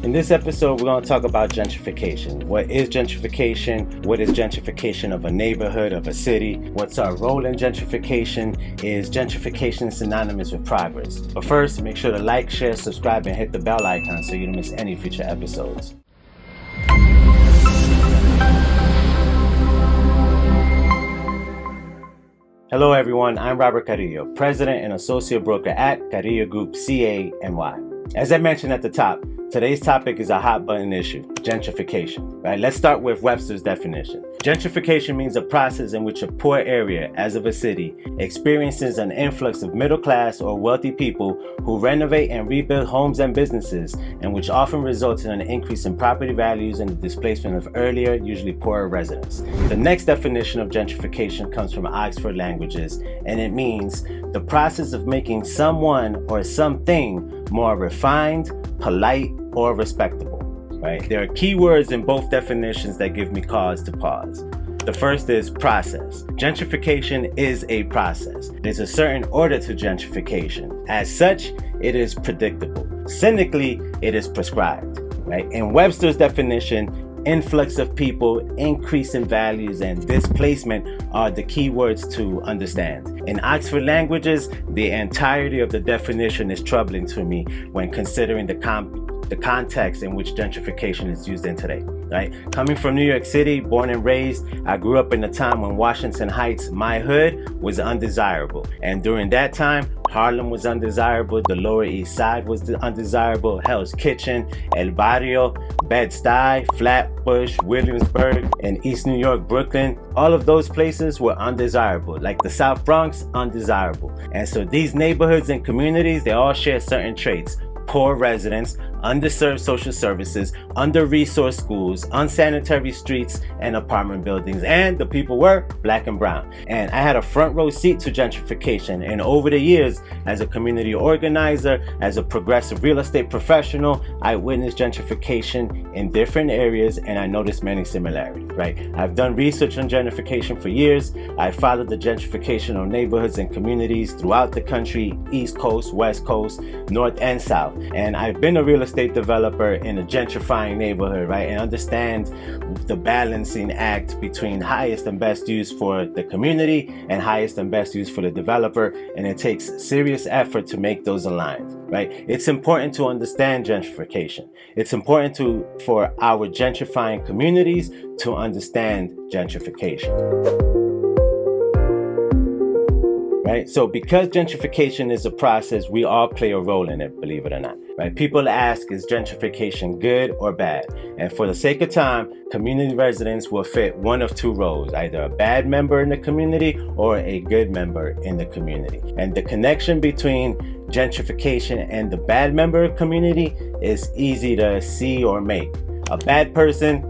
In this episode, we're going to talk about gentrification. What is gentrification? What is gentrification of a neighborhood, of a city? What's our role in gentrification? Is gentrification synonymous with progress? But first, make sure to like, share, subscribe, and hit the bell icon so you don't miss any future episodes. Hello everyone, I'm Robert Carrillo, President and Associate Broker at Carrillo Group CA&Y. As I mentioned at the top, today's topic is a hot button issue, gentrification. Right? Let's start with Webster's definition. Gentrification means a process in which a poor area, as of a city, experiences an influx of middle class or wealthy people who renovate and rebuild homes and businesses, and which often results in an increase in property values and the displacement of earlier, usually poorer residents. The next definition of gentrification comes from Oxford Languages, and it means the process of making someone or something more refined, polite, or respectable. Right? There are key words in both definitions that give me cause to pause. The first is process. Gentrification is a process. There's a certain order to gentrification. As such, it is predictable. Cynically, it is prescribed. Right? In Webster's definition, influx of people, increase in values, and displacement are the key words to understand. In Oxford Languages, the entirety of the definition is troubling to me when considering the context in which gentrification is used in today. Right? Coming from New York City, born and raised, I grew up in a time when Washington Heights, my hood, was undesirable. And during that time, Harlem was undesirable, the Lower East Side was undesirable, Hell's Kitchen, El Barrio, Bed-Stuy, Flatbush, Williamsburg, and East New York, Brooklyn, all of those places were undesirable. Like the South Bronx, undesirable. And so these neighborhoods and communities, they all share certain traits. Poor residents, underserved social services, under-resourced schools, unsanitary streets and apartment buildings, and the people were black and brown. And I had a front row seat to gentrification, and over the years, as a community organizer, as a progressive real estate professional, I witnessed gentrification in different areas, and I noticed many similarities, right? I've done research on gentrification for years. I followed the gentrification of neighborhoods and communities throughout the country, East Coast, West Coast, North and South. And I've been a real estate developer in a gentrifying neighborhood, right? And understand the balancing act between highest and best use for the community and highest and best use for the developer. And it takes serious effort to make those aligned, right? It's important to understand gentrification. It's important for our gentrifying communities to understand gentrification. Right? So because gentrification is a process, we all play a role in it, believe it or not. Right? People ask, is gentrification good or bad? And for the sake of time, community residents will fit one of two roles, either a bad member in the community or a good member in the community. And the connection between gentrification and the bad member community is easy to see or make. A bad person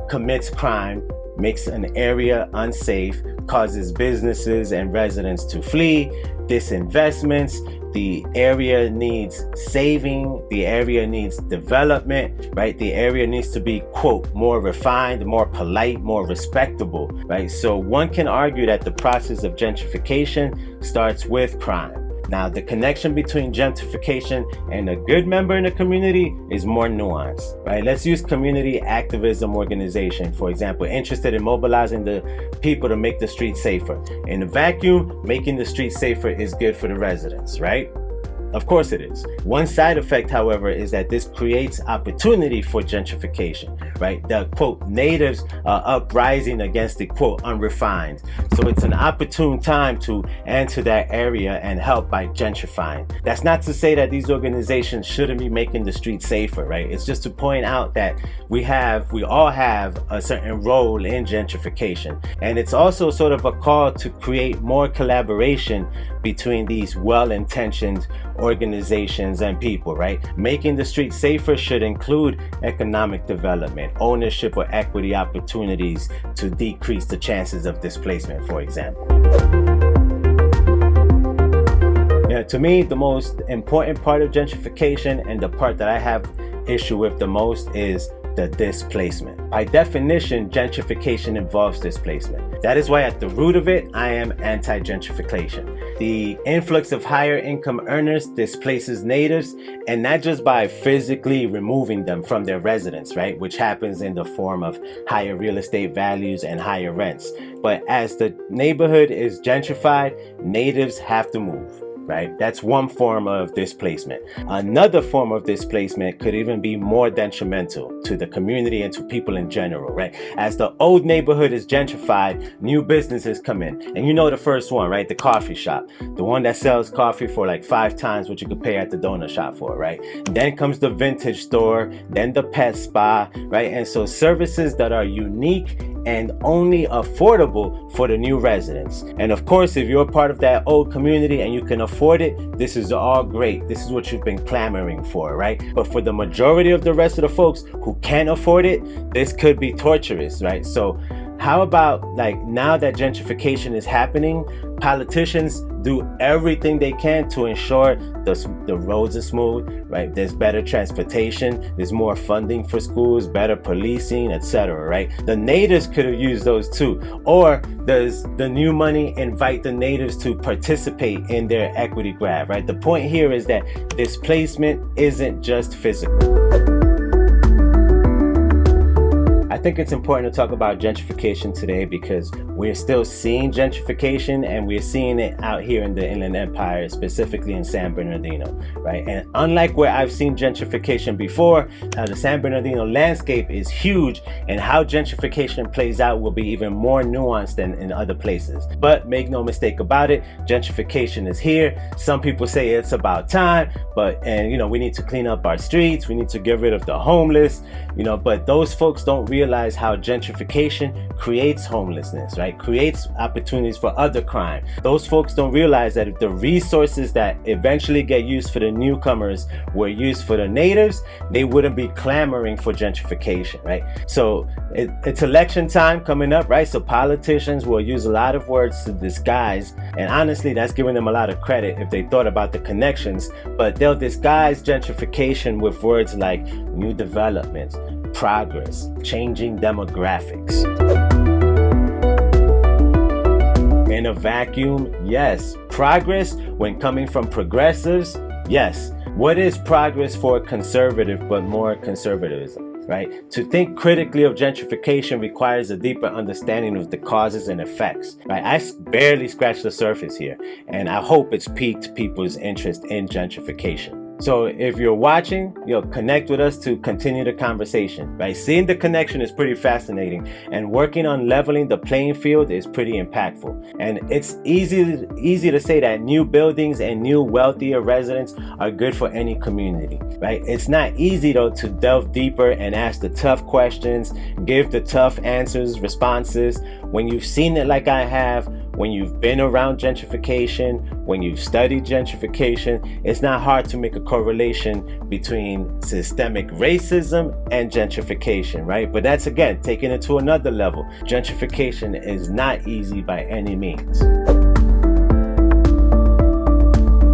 commits crime, makes an area unsafe, causes businesses and residents to flee, disinvestments, the area needs saving, the area needs development, right? The area needs to be, quote, more refined, more polite, more respectable, right? So one can argue that the process of gentrification starts with crime. Now, the connection between gentrification and a good member in the community is more nuanced, right? Let's use community activism organization, for example, interested in mobilizing the people to make the streets safer. In a vacuum, making the streets safer is good for the residents, right? Of course it is. One side effect, however, is that this creates opportunity for gentrification, right? The, quote, natives are uprising against the, quote, unrefined. So it's an opportune time to enter that area and help by gentrifying. That's not to say that these organizations shouldn't be making the streets safer, right? It's just to point out that we all have a certain role in gentrification. And it's also sort of a call to create more collaboration between these well-intentioned organizations and people, right? Making the streets safer should include economic development, ownership or equity opportunities to decrease the chances of displacement, for example. To me, the most important part of gentrification and the part that I have issue with the most is the displacement. By definition, gentrification involves displacement. That is why at the root of it, I am anti-gentrification. The influx of higher income earners displaces natives, and not just by physically removing them from their residence, right? Which happens in the form of higher real estate values and higher rents. But as the neighborhood is gentrified, natives have to move. Right? That's one form of displacement. Another form of displacement could even be more detrimental to the community and to people in general, right? As the old neighborhood is gentrified, new businesses come in. And you know the first one, right? The coffee shop. The one that sells coffee for like 5 times what you could pay at the donut shop for, right? Then comes the vintage store, then the pet spa, right? And so services that are unique and only affordable for the new residents. And of course, if you're a part of that old community and you can afford it, this is all great. This is what you've been clamoring for, right? But for the majority of the rest of the folks who can't afford it, this could be torturous, right? So how about, like, now that gentrification is happening, politicians do everything they can to ensure the roads are smooth, right? There's better transportation, there's more funding for schools, better policing, etc., right? The natives could have used those too. Or does the new money invite the natives to participate in their equity grab, right? The point here is that displacement isn't just physical. I think it's important to talk about gentrification today because we're still seeing gentrification, and we're seeing it out here in the Inland Empire, specifically in San Bernardino, right? And unlike where I've seen gentrification before, the San Bernardino landscape is huge, and how gentrification plays out will be even more nuanced than in other places. But make no mistake about it, gentrification is here. Some people say it's about time, and we need to clean up our streets, we need to get rid of the homeless, but those folks don't realize how gentrification creates homelessness, right? Creates opportunities for other crime. Those folks don't realize that if the resources that eventually get used for the newcomers were used for the natives, they wouldn't be clamoring for gentrification, right? So it's election time coming up, right? So politicians will use a lot of words to disguise, and honestly, that's giving them a lot of credit if they thought about the connections, but they'll disguise gentrification with words like new developments, progress, changing demographics. In a vacuum, yes. Progress when coming from progressives, yes. What is progress for a conservative but more conservatism, right? To think critically of gentrification requires a deeper understanding of the causes and effects, right? I barely scratched the surface here, and I hope it's piqued people's interest in gentrification. So if you're watching, connect with us to continue the conversation, right? Seeing the connection is pretty fascinating, and working on leveling the playing field is pretty impactful. And it's easy to say that new buildings and new wealthier residents are good for any community, right? It's not easy though to delve deeper and ask the tough questions, give the tough responses. When you've seen it like I have, when you've been around gentrification, when you've studied gentrification, it's not hard to make a correlation between systemic racism and gentrification, right? But that's, again, taking it to another level. Gentrification is not easy by any means.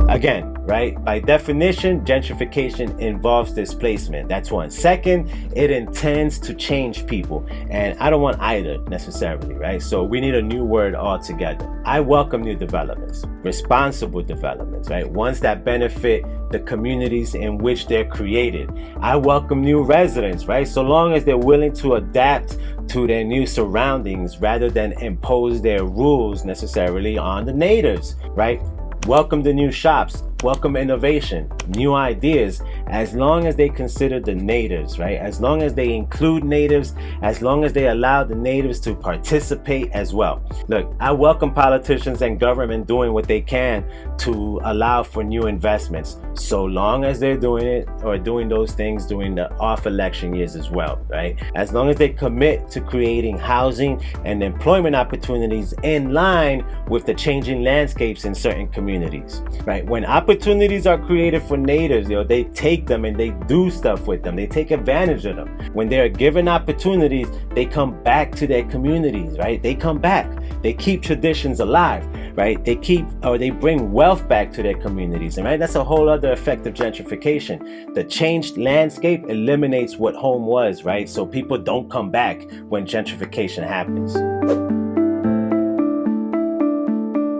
Again, right? By definition, gentrification involves displacement. That's one. Second, it intends to change people. And I don't want either necessarily, right? So we need a new word altogether. I welcome new developments, responsible developments, right? Ones that benefit the communities in which they're created. I welcome new residents, right? So long as they're willing to adapt to their new surroundings rather than impose their rules necessarily on the natives, right? Welcome the new shops, welcome innovation, new ideas, as long as they consider the natives, right? As long as they include natives, as long as they allow the natives to participate as well. Look, I welcome politicians and government doing what they can to allow for new investments, so long as they're doing it or doing those things during the off-election years as well, right? As long as they commit to creating housing and employment opportunities in line with the changing landscapes in certain communities, right? When opportunities are created for natives, they take them and they do stuff with them. They take advantage of them. When they're given opportunities, they come back to their communities, right? They come back. They keep traditions alive, right? They bring wealth back to their communities, and right? That's a whole other effect of gentrification. The changed landscape eliminates what home was, right? So people don't come back when gentrification happens.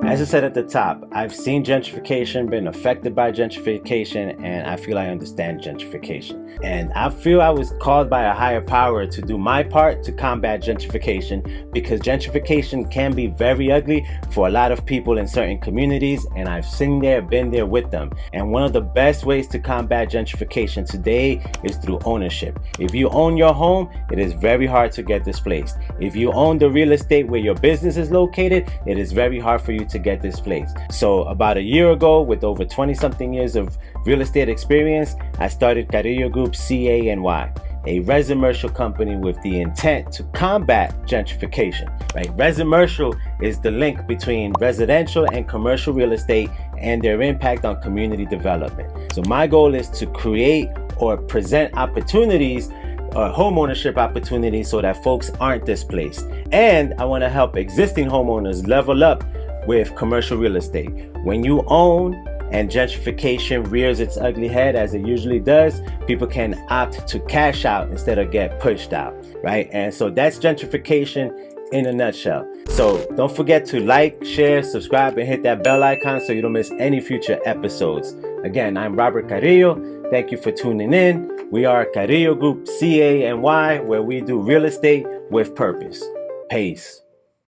As I said at the top, I've seen gentrification, been affected by gentrification, and I feel I understand gentrification. And I feel I was called by a higher power to do my part to combat gentrification, because gentrification can be very ugly for a lot of people in certain communities, and I've been there with them. And one of the best ways to combat gentrification today is through ownership. If you own your home, it is very hard to get displaced. If you own the real estate where your business is located, it is very hard for you to get displaced. So about a year ago, with over 20 something years of real estate experience, I started Carrillo Group CA&Y, a resimercial company with the intent to combat gentrification. Right? Resimercial is the link between residential and commercial real estate and their impact on community development. So my goal is to create or present opportunities, home ownership opportunities, so that folks aren't displaced. And I want to help existing homeowners level up with commercial real estate. When you own and gentrification rears its ugly head, as it usually does, people can opt to cash out instead of get pushed out, right? And so that's gentrification in a nutshell. So don't forget to like, share, subscribe, and hit that bell icon so you don't miss any future episodes. Again, I'm Robert Carrillo. Thank you for tuning in. We are Carrillo Group CA&Y, where we do real estate with purpose. Peace.